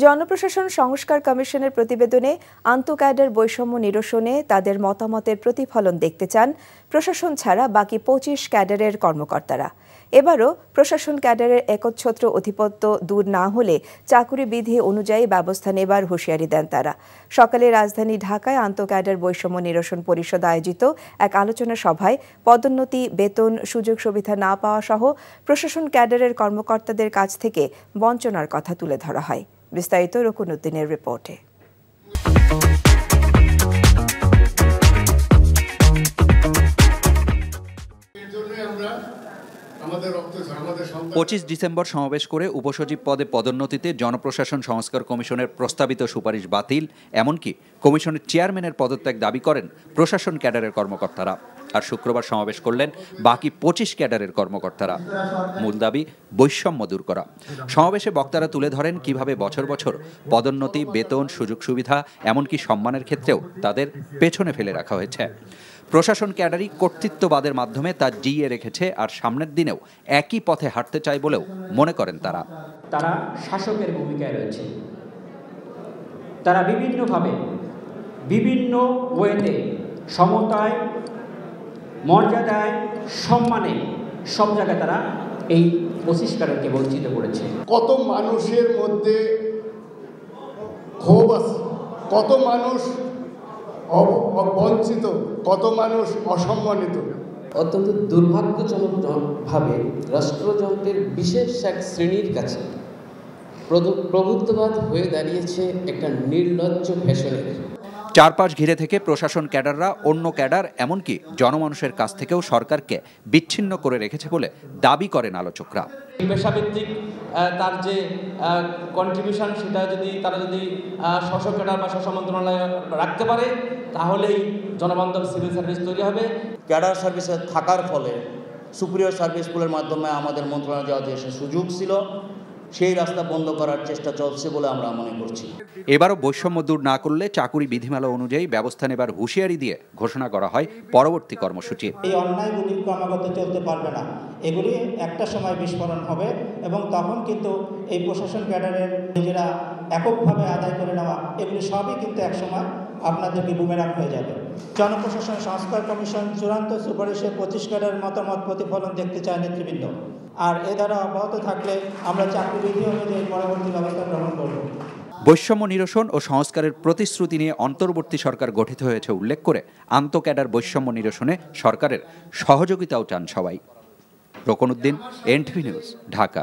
জনপ্রশাসন সংস্কার কমিশনের প্রতিবেদনে আন্তঃক্যাডার বৈষম্য নিরসনে তাদের মতামতের প্রতিফলন দেখতে চান প্রশাসন ছাড়া বাকি ২৫ ক্যাডারের কর্মকর্তারা। এবারও প্রশাসন ক্যাডারের একচ্ছত্র আধিপত্য দূর না হলে চাকুরি বিধি অনুযায়ী ব্যবস্থা নেবার হুঁশিয়ারি দেন তারা। সকালে রাজধানী ঢাকায় আন্তঃক্যাডার বৈষম্য নিরসন পরিষদ আয়োজিত এক আলোচনা সভায় পদোন্নতি, বেতন, সুযোগ সুবিধা না পাওয়া সহ প্রশাসন ক্যাডারের কর্মকর্তাদের কাছ থেকে বঞ্চনার কথা তুলে ধরা হয়। বিস্তারিত রকুনউদ্দিনের রিপোর্টে। ২৫ ডিসেম্বর সমাবেশ করে উপসচিব পদে পদোন্নতিতে জনপ্রশাসন সংস্কার কমিশনের প্রস্তাবিত সুপারিশ বাতিল, এমনকি কমিশনের চেয়ারম্যানের পদত্যাগ দাবি করেন প্রশাসন ক্যাডারের কর্মকর্তারা। আর শুক্রবার সমাবেশ করলেন বাকি ২৫ ক্যাডারের কর্মকর্তারা। মূল দাবি বৈষম্য দূর করা। সমাবেশে বক্তারা তুলে ধরেন কিভাবে বছর বছর পদোন্নতি, বেতন, সুযোগ সুবিধা, এমনকি সম্মানের ক্ষেত্রেও তাদের পেছনে ফেলে রাখা হয়েছে। প্রশাসন ক্যাডারই কর্তৃত্ববাদের মাধ্যমে তা জিইয়ে রেখেছে, আর সামনের দিনেও একই পথে হাঁটতে চায় বলেও মনে করেন তারা। তারা শাসকের ভূমিকায় রয়েছে। তারা বিভিন্নভাবে বিভিন্ন ওয়েতে সমতায়, মর্যাদায়, সম্মানে সব জায়গায় তারা এই ২৫ ক্যাডারকে বঞ্চিত করেছে। কত মানুষের মধ্যে ক্ষোভ আছে, কত মানুষ বঞ্চিত, কত মানুষ অসম্মানিত। অত্যন্ত দুর্ভাগ্যজনকভাবে রাষ্ট্রযন্ত্রের বিশেষ এক শ্রেণীর কাছে প্রভুত্ববাদ হয়ে দাঁড়িয়েছে একটা নির্লজ্জ ফ্যাশনের। চারপাশ ঘিরে থেকে প্রশাসন ক্যাডাররা অন্য ক্যাডার, এমনকি জনমানুষের কাছ থেকেও সরকারকে বিচ্ছিন্ন করে রেখেছে বলে দাবি করেন আলোচকরা। পেশাভিত্তিক তার যে কন্ট্রিবিউশন, সেটা যদি তারা স্ব ক্যাডার বা স্ব মন্ত্রণালয় রাখতে পারে, তাহলেই জনবান্ধব সিভিল সার্ভিস তৈরি হবে। ক্যাডার সার্ভিসে থাকার ফলে সুপিরিয়র সার্ভিসগুলোর মাধ্যমে আমাদের মন্ত্রণালয় যাওয়ার যে সুযোগ ছিল, সেই রাস্তা বন্ধ করার চেষ্টা চলছে বলে আমরা মনে করছি। এবারও বৈষম্য দূর না করলে চাকুরি বিধিমালা অনুযায়ী ব্যবস্থা নেবার হুঁশিয়ারি দিয়ে ঘোষণা করা হয় পরবর্তী কর্মসূচি। এই অন্যায়গুলি ক্রমাগত চলতে পারবে না, এগুলি একটা সময় বিস্ফোরণ হবে এবং তখন কিন্তু এই প্রশাসন ক্যাডারের নিজেরা এককভাবে আদায় করে নেওয়া, এগুলি সবই কিন্তু একসময় আপনাদেরকে বুমেরাং হয়ে যাবে। জনপ্রশাসন সংস্কার কমিশন চূড়ান্ত সুপারিশে ২৫ ক্যাডারের মতামত প্রতিফলন দেখতে চায় নেতৃবৃন্দ। আর এ দ্বারা অব্যাহত থাকলে আমরা চাকরি বিধি অনুযায়ী পরবর্তী ব্যবস্থা গ্রহণ করব। বৈষম্য নিরসন ও সংস্কারের প্রতিশ্রুতি নিয়ে অন্তর্বর্তী সরকার গঠিত হয়েছে উল্লেখ করে আন্তঃক্যাডার বৈষম্য নিরসনে সরকারের সহযোগিতাও চান সবাই। রকুনউদ্দিন, এনটিভি নিউজ, ঢাকা।